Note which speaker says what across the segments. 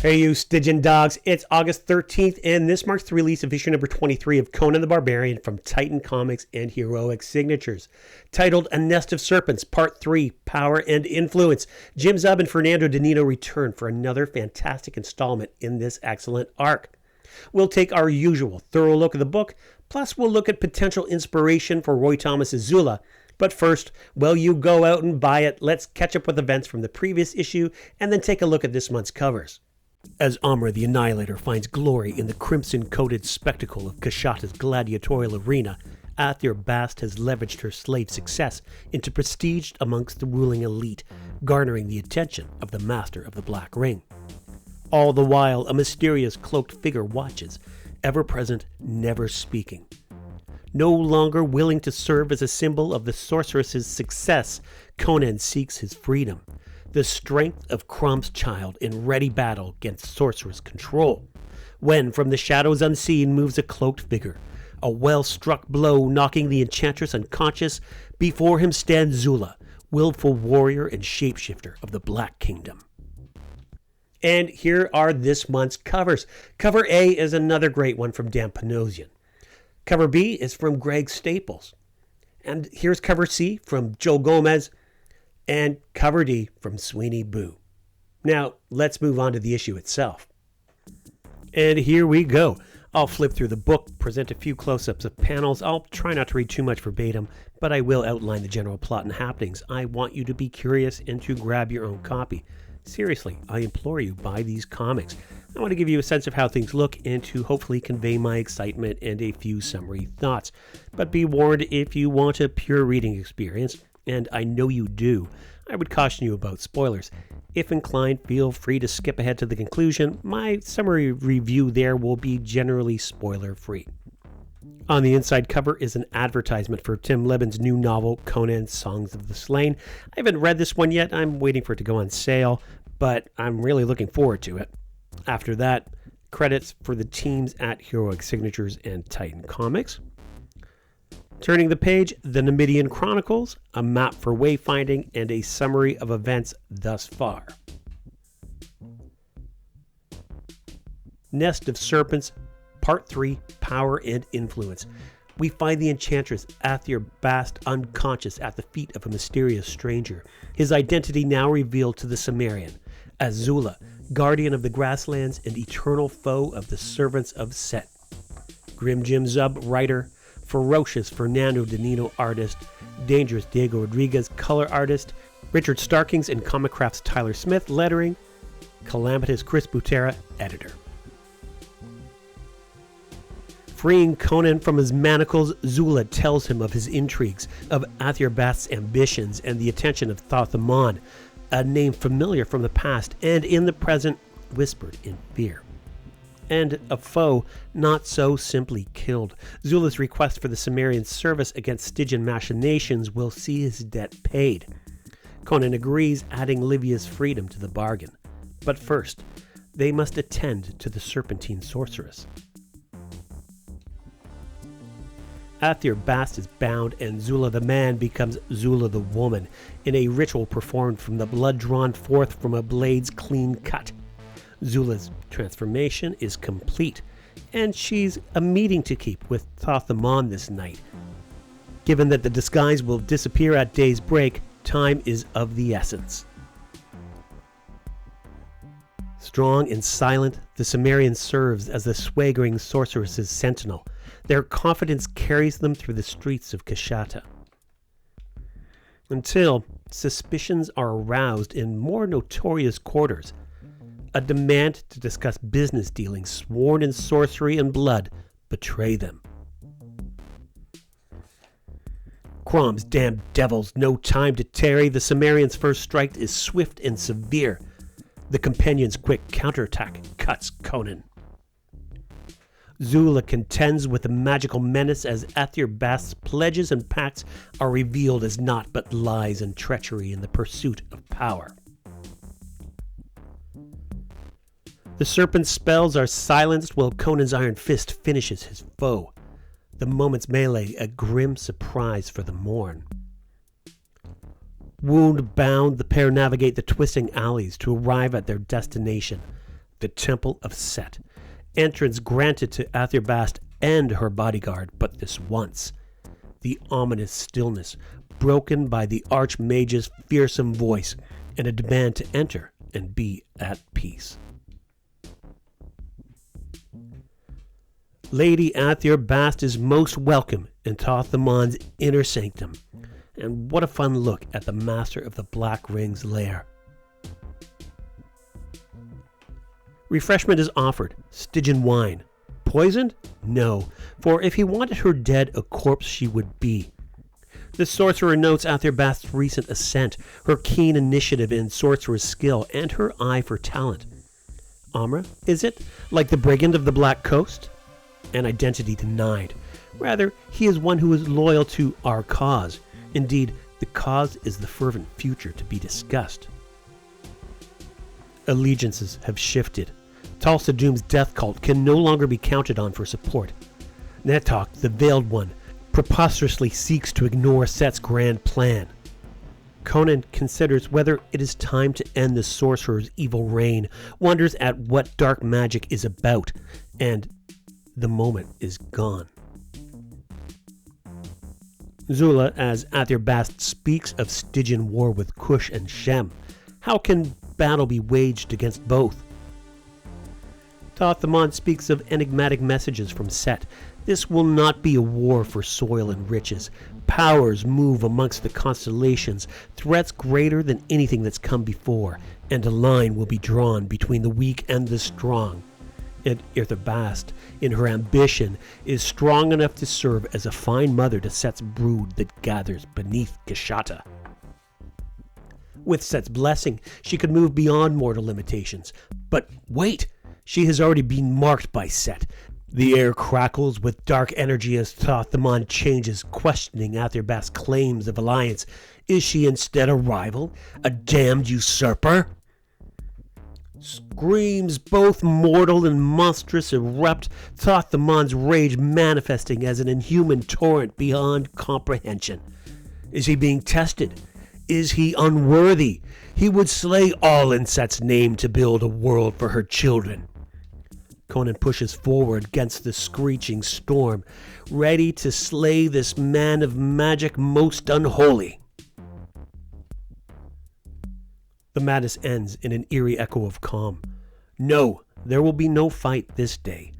Speaker 1: Hey you Stygian Dogs, it's August 13th and this marks the release of issue number 23 of Conan the Barbarian from Titan Comics and Heroic Signatures. Titled A Nest of Serpents, Part 3, Power and Influence. Jim Zub and Fernando Dagnino return for another fantastic installment in this excellent arc. We'll take our usual thorough look at the book, plus we'll look at potential inspiration for Roy Thomas's Zula. But first, while you go out and buy it, let's catch up with events from the previous issue and then take a look at this month's covers. As Amra the Annihilator finds glory in the crimson-coated spectacle of Kashata's gladiatorial arena, Athir Bast has leveraged her slave success into prestige amongst the ruling elite, garnering the attention of the Master of the Black Ring. All the while, a mysterious cloaked figure watches, ever-present, never speaking. No longer willing to serve as a symbol of the sorceress's success, Conan seeks his freedom. The strength of Crom's child in ready battle against sorcerer's control. When from the shadows unseen moves a cloaked figure, a well-struck blow knocking the enchantress unconscious, before him stands Zula, willful warrior and shapeshifter of the Black Kingdom. And here are this month's covers. Cover A is another great one from Dan Panosian. Cover B is from Greg Staples. And here's cover C from Joe Gomez. And cover D from Sweeney Boo. Now, let's move on to the issue itself. And here we go. I'll flip through the book, present a few close-ups of panels. I'll try not to read too much verbatim, but I will outline the general plot and happenings. I want you to be curious and to grab your own copy. Seriously, I implore you, buy these comics. I want to give you a sense of how things look and to hopefully convey my excitement and a few summary thoughts. But be warned, if you want a pure reading experience, and I know you do, I would caution you about spoilers. If inclined, feel free to skip ahead to the conclusion. My summary review there will be generally spoiler-free. On the inside cover is an advertisement for Tim Lebbon's new novel, Conan Songs of the Slain. I haven't read this one yet. I'm waiting for it to go on sale, but I'm really looking forward to it. After that, credits for the teams at Heroic Signatures and Titan Comics. Turning the page, the Numidian Chronicles, a map for wayfinding, and a summary of events thus far. Nest of Serpents, Part 3, Power and Influence. We find the enchantress Athir Bast unconscious at the feet of a mysterious stranger, his identity now revealed to the Cimmerian as Zula, guardian of the grasslands and eternal foe of the servants of Set. Grim Jim Zub, writer, ferocious Fernando Dagnino, artist, dangerous Diego Rodriguez, color artist, Richard Starkings and Comicraft's Tyler Smith, lettering, calamitous Chris Butera, editor. Freeing Conan from his manacles, Zula tells him of his intrigues, of Athir Bast's ambitions, and the attention of Thoth-Amon, a name familiar from the past and in the present, whispered in fear. And a foe not so simply killed. Zula's request for the Cimmerian service against Stygian machinations will see his debt paid. Conan agrees, adding Livia's freedom to the bargain. But first, they must attend to the serpentine sorceress. Athir Bast is bound, and Zula the man becomes Zula the woman, in a ritual performed from the blood drawn forth from a blade's clean cut. Zula's transformation is complete, and she's a meeting to keep with Thoth-Amon this night. Given that the disguise will disappear at day's break, time is of the essence. Strong and silent, the Cimmerian serves as the swaggering sorceress's sentinel. Their confidence carries them through the streets of Kashata. Until suspicions are aroused in more notorious quarters. A demand to discuss business dealings sworn in sorcery and blood betray them. Crom's damned devils, no time to tarry. The Cimmerian's first strike is swift and severe. The companion's quick counterattack cuts Conan. Zula contends with the magical menace as Athir Bast's pledges and pacts are revealed as naught but lies and treachery in the pursuit of power. The serpent's spells are silenced while Conan's iron fist finishes his foe. The moment's melee a grim surprise for the morn. Wound-bound, the pair navigate the twisting alleys to arrive at their destination, the Temple of Set. Entrance granted to Atherbast and her bodyguard, but this once. The ominous stillness, broken by the Archmage's fearsome voice, and a demand to enter and be at peace. Lady Atherbast is most welcome in Thoth-Amon's inner sanctum, and what a fun look at the master of the Black Ring's lair. Refreshment is offered, Stygian wine. Poisoned? No, for if he wanted her dead, a corpse she would be. The sorcerer notes Atherbast's recent ascent, her keen initiative in sorcerer's skill, and her eye for talent. Amra, is it? Like the brigand of the Black Coast? An identity denied. Rather, he is one who is loyal to our cause. Indeed, the cause is the fervent future to be discussed. Allegiances have shifted. Talsadum's death cult can no longer be counted on for support. Netok, the Veiled One, preposterously seeks to ignore Set's grand plan. Conan considers whether it is time to end the sorcerer's evil reign, wonders at what dark magic is about, and the moment is gone. Zula, as Atherbast speaks of Stygian war with Kush and Shem. How can battle be waged against both? Thoth-Amon speaks of enigmatic messages from Set. This will not be a war for soil and riches. Powers move amongst the constellations, threats greater than anything that's come before, and a line will be drawn between the weak and the strong. And Atherbast, in her ambition, is strong enough to serve as a fine mother to Set's brood that gathers beneath Kashata. With Set's blessing, she could move beyond mortal limitations. But wait! She has already been marked by Set. The air crackles with dark energy as Thoth-Amon changes, questioning Atherbast's claims of alliance. Is she instead a rival? A damned usurper? Screams both mortal and monstrous erupt, Thoth-Amon's rage manifesting as an inhuman torrent beyond comprehension. Is he being tested? Is he unworthy? He would slay all in Set's name to build a world for her children. Conan pushes forward against the screeching storm, ready to slay this man of magic most unholy. The madness ends in an eerie echo of calm. No, there will be no fight this day.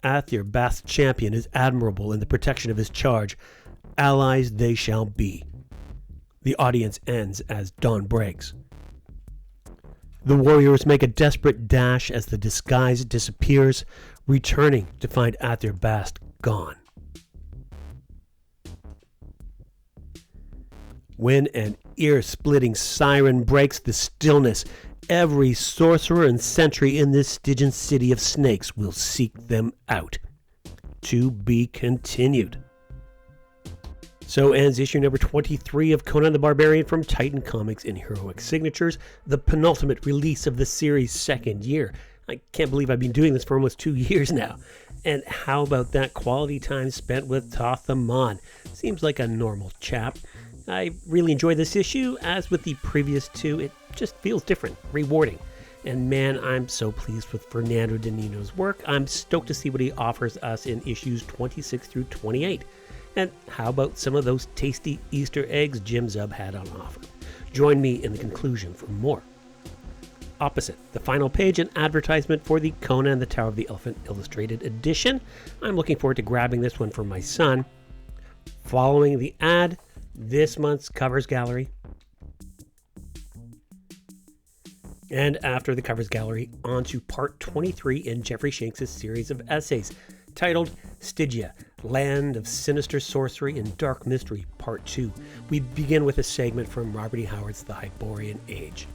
Speaker 1: Atherbast's champion is admirable in the protection of his charge. Allies they shall be. The audience ends as dawn breaks. The warriors make a desperate dash as the disguise disappears, returning to find Atherbast gone. When an ear-splitting siren breaks the stillness, every sorcerer and sentry in this Stygian city of snakes will seek them out. To be continued. So ends issue number 23 of Conan the Barbarian from Titan Comics in Heroic Signatures, the penultimate release of the series' second year. I can't believe I've been doing this for almost 2 years now. And how about that quality time spent with Thoth-Amon? Seems like a normal chap. I really enjoyed this issue. As with the previous two, it just feels different, rewarding. And man, I'm so pleased with Fernando Dagnino's work. I'm stoked to see what he offers us in issues 26 through 28. And how about some of those tasty Easter eggs Jim Zub had on offer? Join me in the conclusion for more. Opposite, the final page, an advertisement for the Conan the Tower of the Elephant Illustrated Edition. I'm looking forward to grabbing this one for my son. Following the ad, this month's covers gallery. And after the covers gallery, on to part 23 in Jeffrey Shanks' series of essays, titled Stygia, Land of Sinister Sorcery and Dark Mystery, Part 2. We begin with a segment from Robert E. Howard's The Hyborian Age.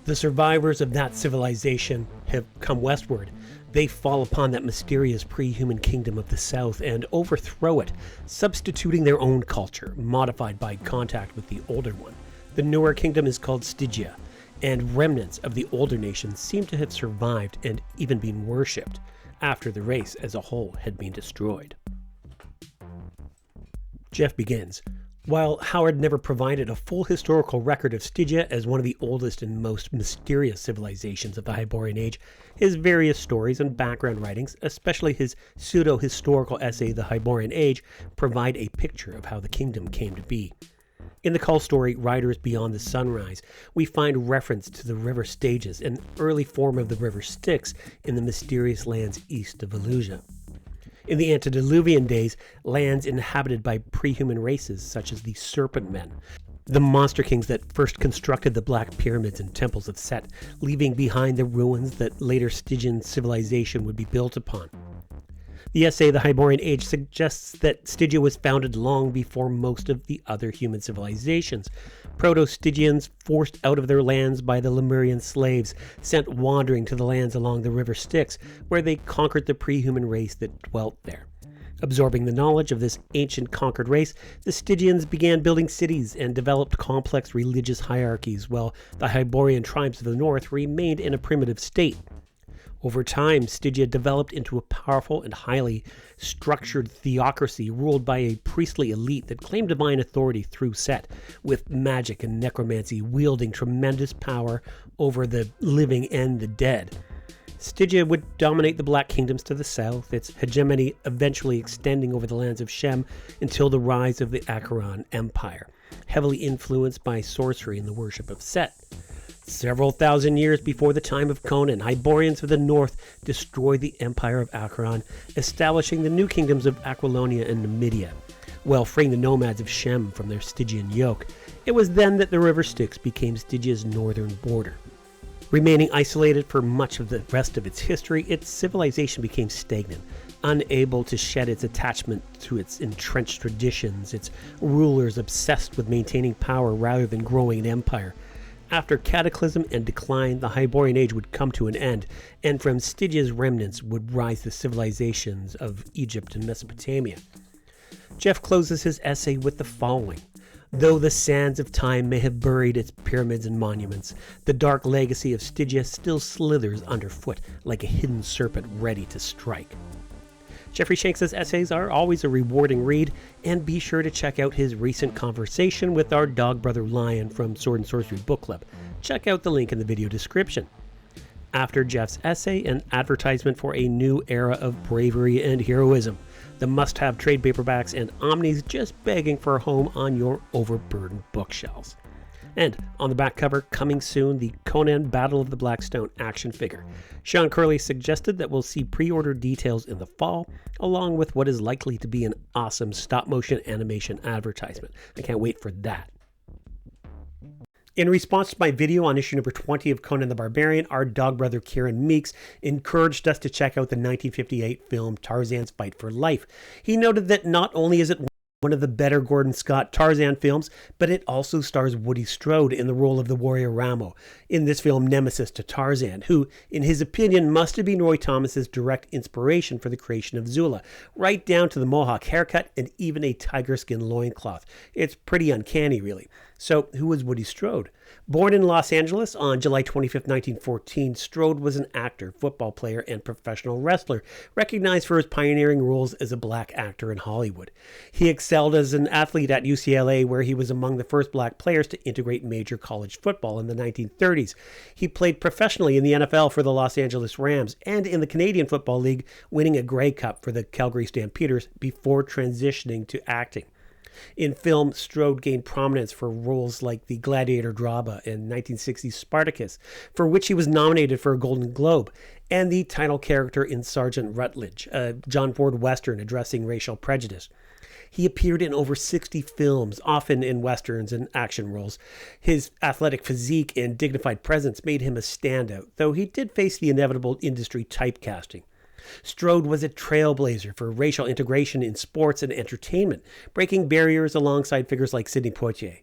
Speaker 1: The survivors of that civilization have come westward. They fall upon that mysterious pre-human kingdom of the south and overthrow it, substituting their own culture, modified by contact with the older one. The newer kingdom is called Stygia, and remnants of the older nations seem to have survived and even been worshipped after the race as a whole had been destroyed. Jeff begins. While Howard never provided a full historical record of Stygia as one of the oldest and most mysterious civilizations of the Hyborian Age, his various stories and background writings, especially his pseudo-historical essay The Hyborian Age, provide a picture of how the kingdom came to be. In the call story Riders Beyond the Sunrise, we find reference to the river Styges, an early form of the river Styx in the mysterious lands east of Velusia. In the antediluvian days, lands inhabited by pre-human races such as the Serpent Men, the monster kings that first constructed the Black Pyramids and temples of Set, leaving behind the ruins that later Stygian civilization would be built upon. The essay The Hyborian Age suggests that Stygia was founded long before most of the other human civilizations. Proto-Stygians, forced out of their lands by the Lemurian slaves, sent wandering to the lands along the river Styx, where they conquered the pre-human race that dwelt there. Absorbing the knowledge of this ancient conquered race, the Stygians began building cities and developed complex religious hierarchies, while the Hyborian tribes of the north remained in a primitive state. Over time, Stygia developed into a powerful and highly structured theocracy ruled by a priestly elite that claimed divine authority through Set, with magic and necromancy wielding tremendous power over the living and the dead. Stygia would dominate the Black Kingdoms to the south, its hegemony eventually extending over the lands of Shem until the rise of the Acheron Empire, heavily influenced by sorcery and the worship of Set. Several thousand years before the time of Conan, Hyborians of the north destroyed the empire of Acheron, establishing the new kingdoms of Aquilonia and Numidia, while freeing the nomads of Shem from their Stygian yoke. It was then that the river Styx became Stygia's northern border. Remaining isolated for much of the rest of its history, its civilization became stagnant, unable to shed its attachment to its entrenched traditions, its rulers obsessed with maintaining power rather than growing an empire. After cataclysm and decline, the Hyborian Age would come to an end, and from Stygia's remnants would rise the civilizations of Egypt and Mesopotamia. Jeff closes his essay with the following. Though the sands of time may have buried its pyramids and monuments, the dark legacy of Stygia still slithers underfoot like a hidden serpent ready to strike. Jeffrey Shanks' essays are always a rewarding read, and be sure to check out his recent conversation with our dog brother Lion from Sword and Sorcery Book Club. Check out the link in the video description. After Jeff's essay, an advertisement for a new era of bravery and heroism. The must-have trade paperbacks and omnis just begging for a home on your overburdened bookshelves. And on the back cover, coming soon, the Conan Battle of the Blackstone action figure. Sean Curley suggested that we'll see pre-order details in the fall, along with what is likely to be an awesome stop-motion animation advertisement. I can't wait for that. In response to my video on issue number 20 of Conan the Barbarian, our dog brother Kieran Meeks encouraged us to check out the 1958 film Tarzan's Fight for Life. He noted that not only is it one of the better Gordon Scott Tarzan films, but it also stars Woody Strode in the role of the warrior Ramo, in this film nemesis to Tarzan, who, in his opinion, must have been Roy Thomas's direct inspiration for the creation of Zula, right down to the mohawk haircut and even a tiger skin loincloth. It's pretty uncanny, really. So, who was Woody Strode? Born in Los Angeles on July 25, 1914, Strode was an actor, football player, and professional wrestler, recognized for his pioneering roles as a black actor in Hollywood. He excelled as an athlete at UCLA, where he was among the first black players to integrate major college football in the 1930s. He played professionally in the NFL for the Los Angeles Rams and in the Canadian Football League, winning a Grey Cup for the Calgary Stampeders before transitioning to acting. In film, Strode gained prominence for roles like the gladiator drama in 1960's Spartacus, for which he was nominated for a Golden Globe, and the title character in Sergeant Rutledge, a John Ford Western addressing racial prejudice. He appeared in over 60 films, often in westerns and action roles. His athletic physique and dignified presence made him a standout, though he did face the inevitable industry typecasting. Strode was a trailblazer for racial integration in sports and entertainment, breaking barriers alongside figures like Sidney Poitier.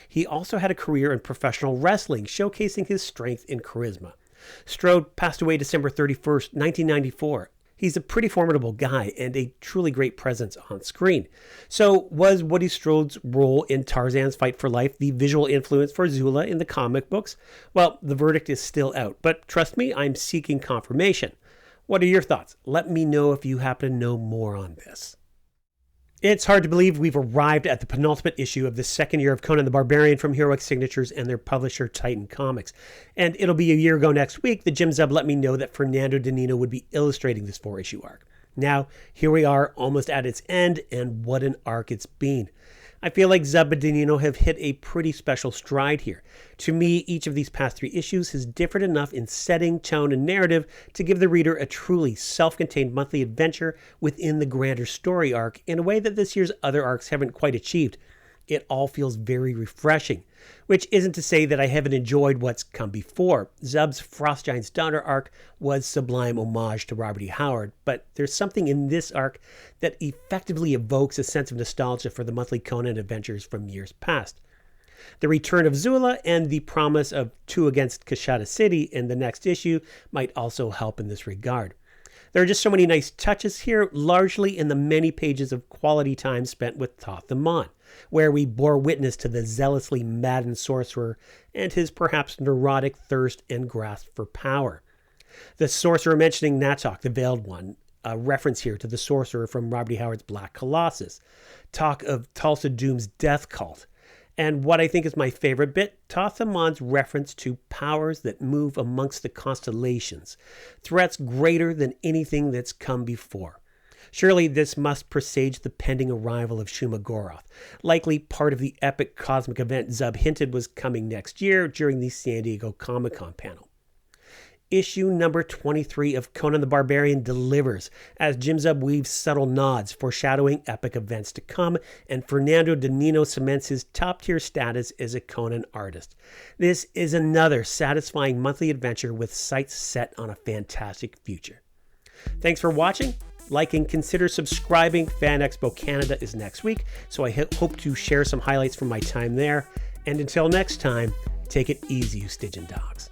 Speaker 1: He also had a career in professional wrestling, showcasing his strength and charisma. Strode passed away December 31st, 1994. He's a pretty formidable guy and a truly great presence on screen. So, was Woody Strode's role in Tarzan's Fight for Life the visual influence for Zula in the comic books? Well, the verdict is still out, but trust me, I'm seeking confirmation. What are your thoughts? Let me know if you happen to know more on this. It's hard to believe we've arrived at the penultimate issue of the second year of Conan the Barbarian from Heroic Signatures and their publisher Titan Comics. And it'll be a year ago next week that Jim Zub let me know that Fernando Dagnino would be illustrating this 4-issue arc. Now, here we are, almost at its end, and what an arc it's been. I feel like Zub and Dagnino have hit a pretty special stride here. To me, each of these past 3 issues has differed enough in setting, tone, and narrative to give the reader a truly self-contained monthly adventure within the grander story arc in a way that this year's other arcs haven't quite achieved. It all feels very refreshing, which isn't to say that I haven't enjoyed what's come before. Zub's Frost Giant's Daughter arc was sublime homage to Robert E. Howard, but there's something in this arc that effectively evokes a sense of nostalgia for the monthly Conan adventures from years past. The return of Zula and the promise of 2 against Kashada City in the next issue might also help in this regard. There are just so many nice touches here, largely in the many pages of quality time spent with Thoth-Amon, where we bore witness to the zealously maddened sorcerer and his perhaps neurotic thirst and grasp for power. The sorcerer mentioning Natok, the Veiled One, a reference here to the sorcerer from Robert E. Howard's Black Colossus, talk of Tulsa Doom's death cult, and what I think is my favorite bit, Thoth-Amon's reference to powers that move amongst the constellations, threats greater than anything that's come before. Surely this must presage the pending arrival of Shuma-Gorath, likely part of the epic cosmic event Zub hinted was coming next year during the San Diego Comic-Con panel. Issue number 23 of Conan the Barbarian delivers, as Jim Zub weaves subtle nods foreshadowing epic events to come, and Fernando Dagnino cements his top-tier status as a Conan artist. This is another satisfying monthly adventure with sights set on a fantastic future. Thanks for watching. Like and consider subscribing. Fan Expo Canada is next week, so I hope to share some highlights from my time there. And until next time, take it easy, you Stygian Dogs.